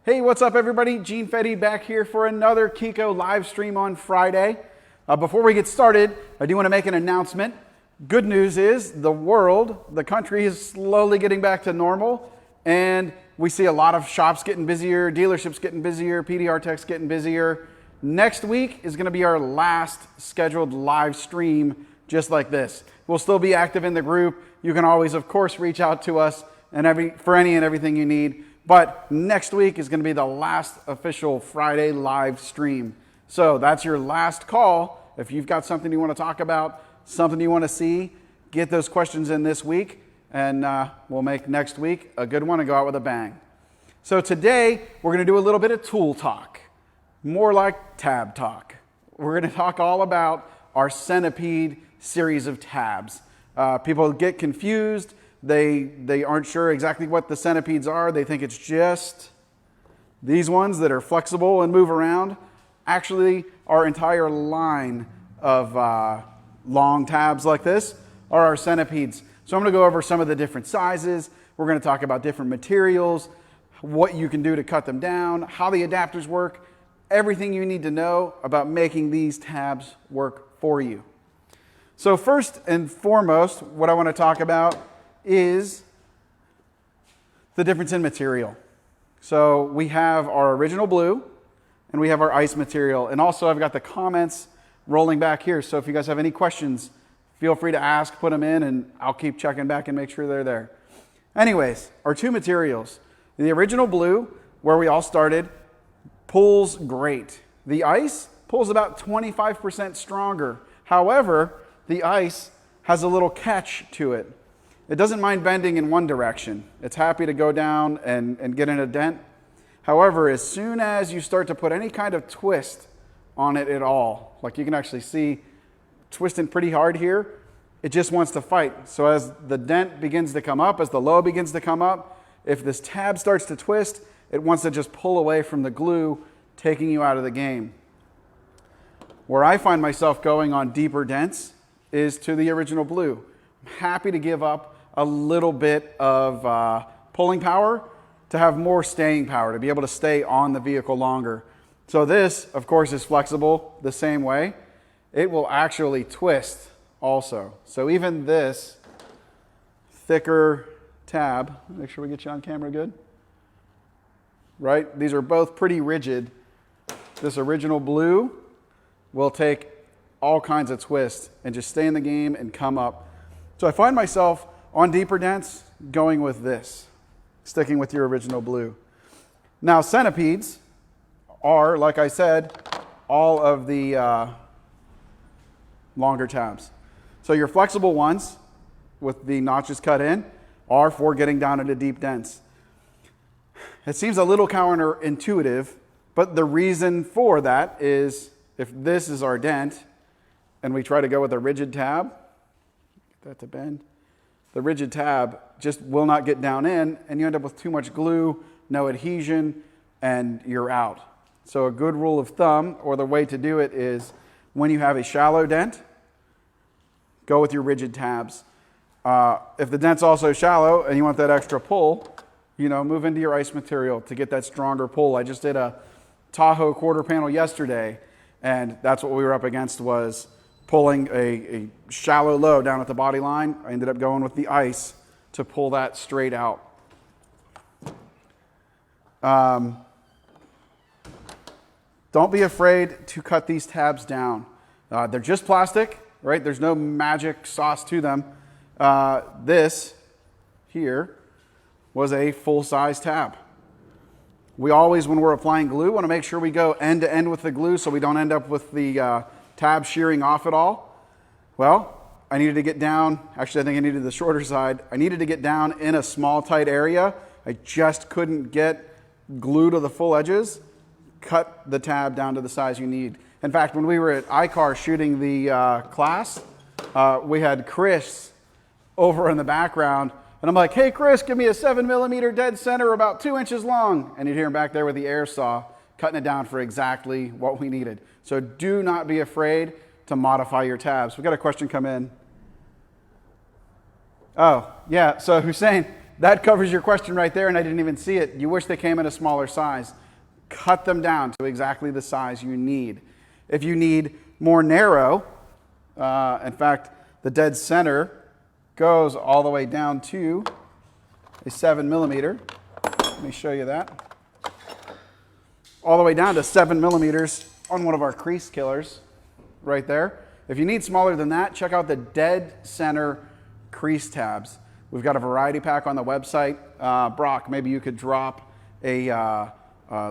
Hey, what's up everybody? Gene Fetty back here for another KECO live stream on Friday. Before we get started, I do want to make an announcement. Good news is the country is slowly getting back to normal, and we see a lot of shops getting busier, dealerships getting busier, PDR techs getting busier. Next week is going to be our last scheduled live stream just like this. We'll still be active in the group. You can always, of course, reach out to us for any and everything you need. But next week is going to be the last official Friday live stream. So that's your last call. If you've got something you want to talk about, something you want to see, get those questions in this week, and we'll make next week a good one and go out with a bang. So today, we're going to do a little bit of tool talk, more like tab talk. We're going to talk all about our Centipede series of tabs. People get confused. They aren't sure exactly what the centipedes are. They think it's just these ones that are flexible and move around. Actually, our entire line of long tabs like this are our centipedes. So I'm going to go over some of the different sizes. We're going to talk about different materials, what you can do to cut them down, how the adapters work, everything you need to know about making these tabs work for you. So first and foremost, what I want to talk about is the difference in material. So we have our original blue and we have our ice material. And also I've got the comments rolling back here. So if you guys have any questions, feel free to ask, put them in, and I'll keep checking back and make sure they're there. Anyways, our two materials. The original blue, where we all started, pulls great. The ice pulls about 25% stronger. However, the ice has a little catch to it. It doesn't mind bending in one direction. It's happy to go down and get in a dent. However, as soon as you start to put any kind of twist on it at all, like you can actually see twisting pretty hard here, it just wants to fight. So as the dent begins to come up, as the low begins to come up, if this tab starts to twist, it wants to just pull away from the glue, taking you out of the game. Where I find myself going on deeper dents is to the original blue. I'm happy to give up a little bit of pulling power to have more staying power, to be able to stay on the vehicle longer. So this, of course, is flexible the same way. It will actually twist also. So even this thicker tab, make sure we get you on camera good. Right? These are both pretty rigid. This original blue will take all kinds of twists and just stay in the game and come up. So I find myself on deeper dents going with this, sticking with your original blue. Now centipedes are, like I said, all of the longer tabs. So your flexible ones with the notches cut in are for getting down into deep dents. It seems a little counterintuitive, but the reason for that is if this is our dent and we try to go with a rigid tab, get that to bend, the rigid tab just will not get down in, and you end up with too much glue, no adhesion, and you're out. So a good rule of thumb, or the way to do it, is when you have a shallow dent, go with your rigid tabs. If the dent's also shallow and you want that extra pull, move into your ice material to get that stronger pull. I just did a Tahoe quarter panel yesterday, and that's what we were up against, was pulling a shallow low down at the body line. I ended up going with the ice to pull that straight out. Don't be afraid to cut these tabs down. They're just plastic, right? There's no magic sauce to them. This here was a full-size tab. We always, when we're applying glue, want to make sure we go end to end with the glue so we don't end up with the tab shearing off at all. Well, I needed to get down, actually I think I needed the shorter side. I needed to get down in a small tight area. I just couldn't get glue to the full edges. Cut the tab down to the size you need. In fact, when we were at iCar shooting the class, we had Crease over in the background, and I'm like, hey Chris, give me a 7mm dead center about 2 inches long. And you'd hear him back there with the air saw, cutting it down for exactly what we needed. So do not be afraid to modify your tabs. We got a question come in. Oh, yeah, so Hussein, that covers your question right there, and I didn't even see it. You wish they came in a smaller size. Cut them down to exactly the size you need. If you need more narrow, in fact, the dead center goes all the way down to a 7 millimeter. Let me show you that. All the way down to 7 millimeters on one of our crease killers right there. If you need smaller than that, check out the dead center crease tabs. We've got a variety pack on the website. Brock, maybe you could drop a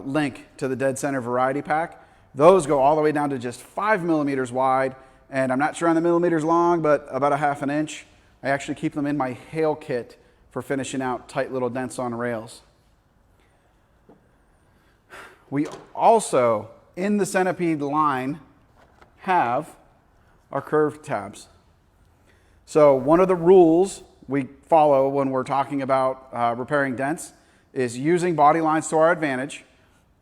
link to the dead center variety pack. Those go all the way down to just 5 millimeters wide, and I'm not sure on the millimeters long, but about a ½ an inch. I actually keep them in my hail kit for finishing out tight little dents on rails. We also, in the Centipede line, have our curved tabs. So one of the rules we follow when we're talking about repairing dents is using body lines to our advantage,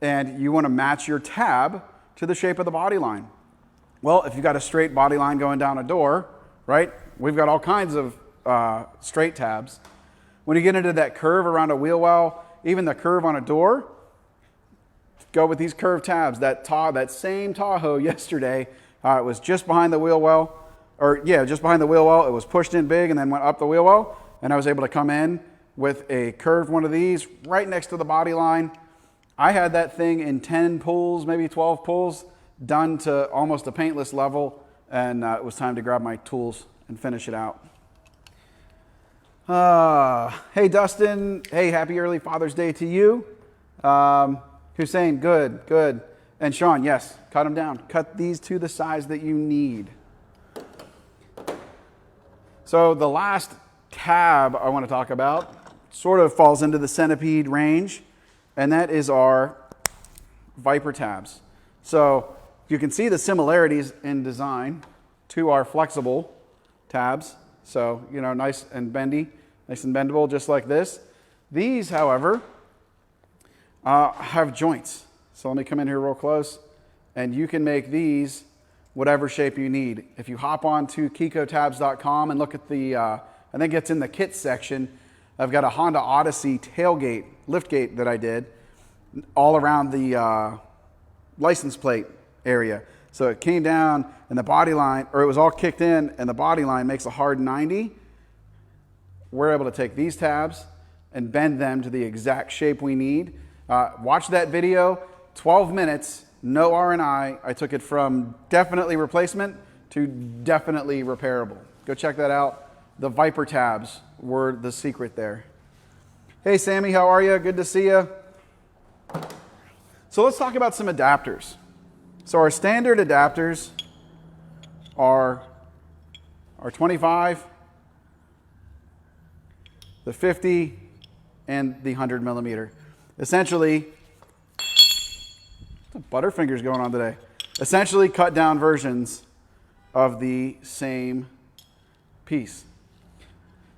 and you want to match your tab to the shape of the body line. Well, if you've got a straight body line going down a door, right, we've got all kinds of straight tabs. When you get into that curve around a wheel well, even the curve on a door, go with these curved tabs. That same Tahoe yesterday, it was just behind the wheel well, just behind the wheel well. It was pushed in big and then went up the wheel well, and I was able to come in with a curved one of these right next to the body line. I had that thing in 10 pulls, maybe 12 pulls, done to almost a paintless level, and it was time to grab my tools and finish it out. Hey, Dustin. Hey, happy early Father's Day to you. Hussein, good. And Sean, yes, cut them down. Cut these to the size that you need. So the last tab I want to talk about sort of falls into the Centipede range, and that is our Viper tabs. So you can see the similarities in design to our flexible tabs. So, nice and bendy, nice and bendable, just like this. These, however, have joints. So let me come in here real close, and you can make these whatever shape you need. If you hop on to KECOtabs.com and look at the, I think it's in the kit section, I've got a Honda Odyssey tailgate, liftgate that I did all around the license plate area. So it came down and the body line, or it was all kicked in, and the body line makes a hard 90. We're able to take these tabs and bend them to the exact shape we need. Watch that video, 12 minutes, no R&I. I took it from definitely replacement to definitely repairable. Go check that out. The Viper tabs were the secret there. Hey, Sammy, how are you? Good to see you. So let's talk about some adapters. So our standard adapters are our 25, the 50, and the 100 millimeter. Essentially, Butterfingers going on today. Essentially cut down versions of the same piece.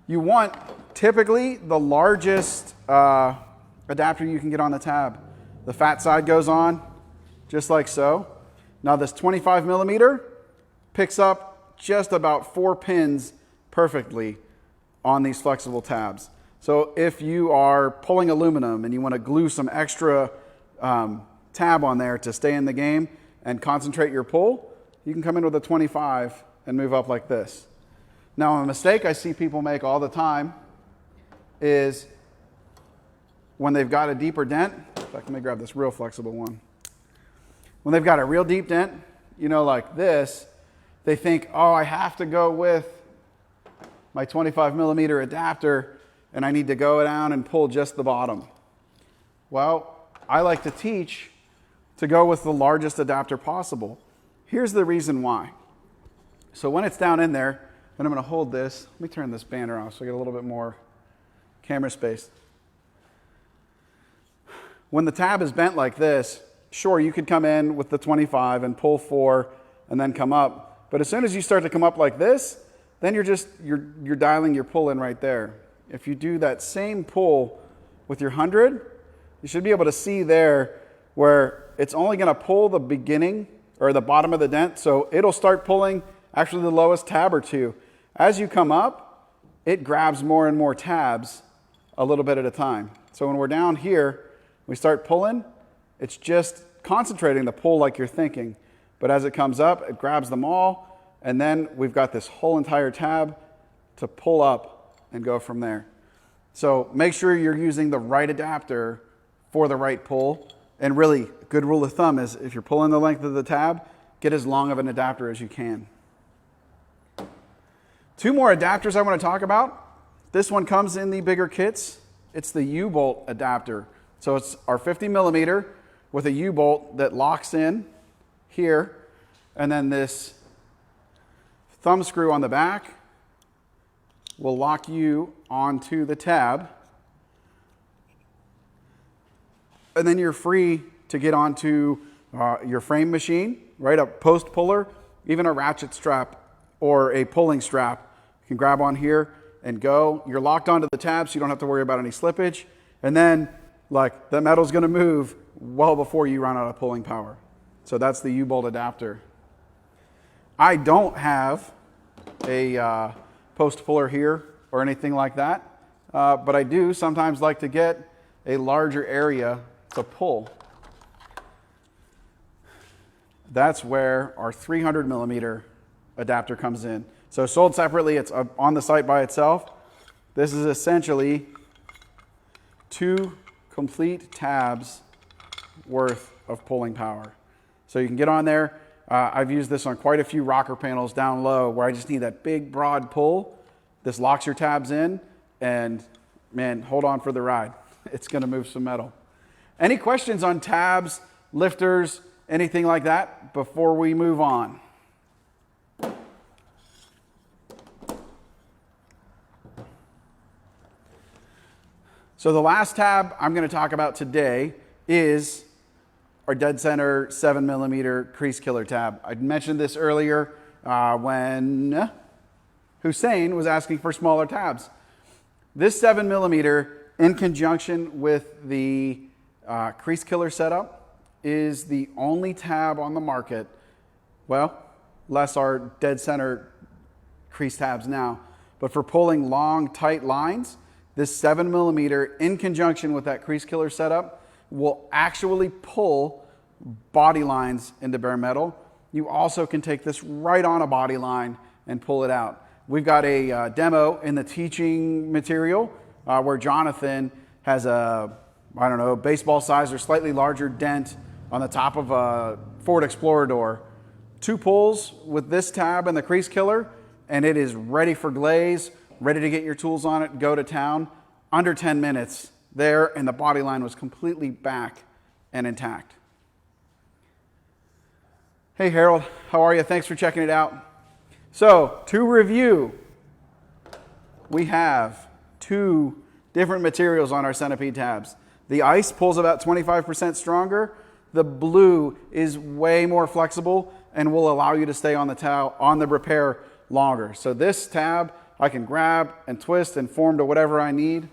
You want typically the largest adapter you can get on the tab. The fat side goes on just like so. Now this 25 millimeter picks up just about 4 pins perfectly on these flexible tabs. So if you are pulling aluminum and you want to glue some extra tab on there to stay in the game and concentrate your pull, you can come in with a 25 and move up like this. Now a mistake I see people make all the time is when they've got a deeper dent, in fact, let me grab this real flexible one. When they've got a real deep dent, like this, they think, oh, I have to go with my 25 millimeter adapter and I need to go down and pull just the bottom. Well, I like to teach to go with the largest adapter possible. Here's the reason why. So when it's down in there, and I'm going to hold this, let me turn this banner off so I get a little bit more camera space. When the tab is bent like this, sure, you could come in with the 25 and pull 4 and then come up. But as soon as you start to come up like this, then you're dialing your pull in right there. If you do that same pull with your 100, you should be able to see there where it's only going to pull the beginning or the bottom of the dent. So it'll start pulling actually the lowest tab or two. As you come up, it grabs more and more tabs a little bit at a time. So when we're down here, we start pulling, it's just concentrating the pull like you're thinking. But as it comes up, it grabs them all, and then we've got this whole entire tab to pull up and go from there. So make sure you're using the right adapter for the right pull. And really, a good rule of thumb is if you're pulling the length of the tab, get as long of an adapter as you can. Two more adapters I want to talk about. This one comes in the bigger kits. It's the U-bolt adapter. So it's our 50 millimeter with a U-bolt that locks in here, and then this thumb screw on the back will lock you onto the tab, and then you're free to get onto your frame machine, right? A post puller, even a ratchet strap or a pulling strap. You can grab on here and go. You're locked onto the tab, so you don't have to worry about any slippage. And then, like, the metal's going to move well before you run out of pulling power. So that's the U-bolt adapter. I don't have a post puller here or anything like that, but I do sometimes like to get a larger area to pull. That's where our 300 millimeter adapter comes in. So sold separately, it's on the site by itself. This is essentially 2 complete tabs worth of pulling power. So you can get on there. I've used this on quite a few rocker panels down low where I just need that big broad pull. This locks your tabs in, and man, hold on for the ride. It's going to move some metal. Any questions on tabs, lifters, anything like that before we move on? So the last tab I'm going to talk about today is our dead center 7 millimeter crease killer tab. I mentioned this earlier when Hussein was asking for smaller tabs. This 7 millimeter, in conjunction with the crease killer setup, is the only tab on the market, well, less our dead center crease tabs now, but for pulling long, tight lines, this 7 millimeter, in conjunction with that crease killer setup, will actually pull body lines into bare metal. You also can take this right on a body line and pull it out. We've got a demo in the teaching material where Jonathan has a, I don't know, baseball size or slightly larger dent on the top of a Ford Explorer door. 2 pulls with this tab and the crease killer, and it is ready for glaze, ready to get your tools on it, go to town. Under 10 minutes there, and the body line was completely back and intact. Hey Harold, how are you? Thanks for checking it out. So, to review, we have 2 different materials on our Centipede tabs. The ice pulls about 25% stronger. The blue is way more flexible and will allow you to stay on the repair longer. So this tab I can grab and twist and form to whatever I need.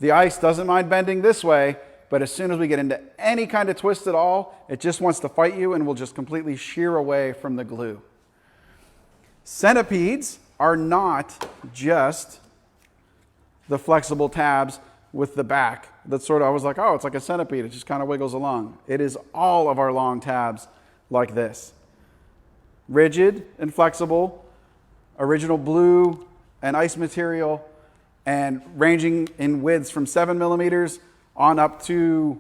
The ice doesn't mind bending this way, but as soon as we get into any kind of twist at all, it just wants to fight you and will just completely shear away from the glue. Centipedes are not just the flexible tabs with the back. That's sort of, I was like, oh, it's like a centipede. It just kind of wiggles along. It is all of our long tabs like this. Rigid and flexible, original blue and ice material, and ranging in widths from 7 millimeters on up to,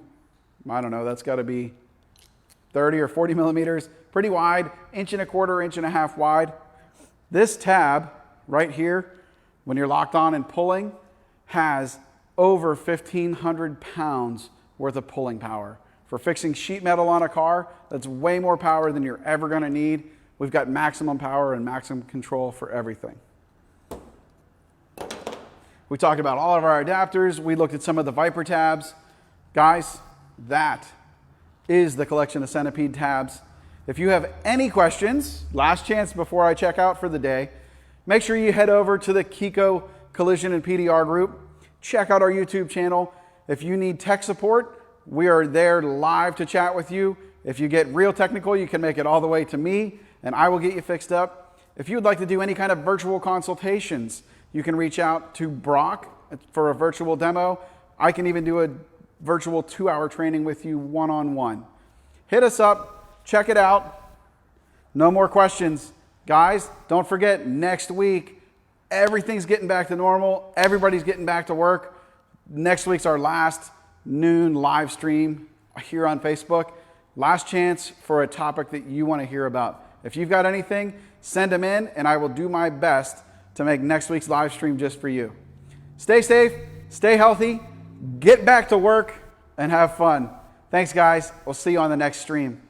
I don't know, that's got to be 30 or 40 millimeters. Pretty wide, 1.25 inches, 1.5 inches wide. This tab right here, when you're locked on and pulling, has over 1,500 pounds worth of pulling power. For fixing sheet metal on a car, that's way more power than you're ever going to need. We've got maximum power and maximum control for everything. We talked about all of our adapters. We looked at some of the Viper tabs. Guys, that is the collection of Centipede tabs. If you have any questions, last chance before I check out for the day, make sure you head over to the KECO Collision and PDR group. Check out our YouTube channel. If you need tech support, we are there live to chat with you. If you get real technical, you can make it all the way to me, and I will get you fixed up. If you would like to do any kind of virtual consultations, You can reach out to Brock for a virtual demo. I can even do a virtual 2-hour training with you one-on-one. Hit us up, check it out. No more questions. Guys, don't forget, next week, everything's getting back to normal. Everybody's getting back to work. Next week's our last noon live stream here on Facebook. Last chance for a topic that you want to hear about. If you've got anything, send them in, and I will do my best to make next week's live stream just for you. Stay safe, stay healthy, get back to work, and have fun. Thanks, guys. We'll see you on the next stream.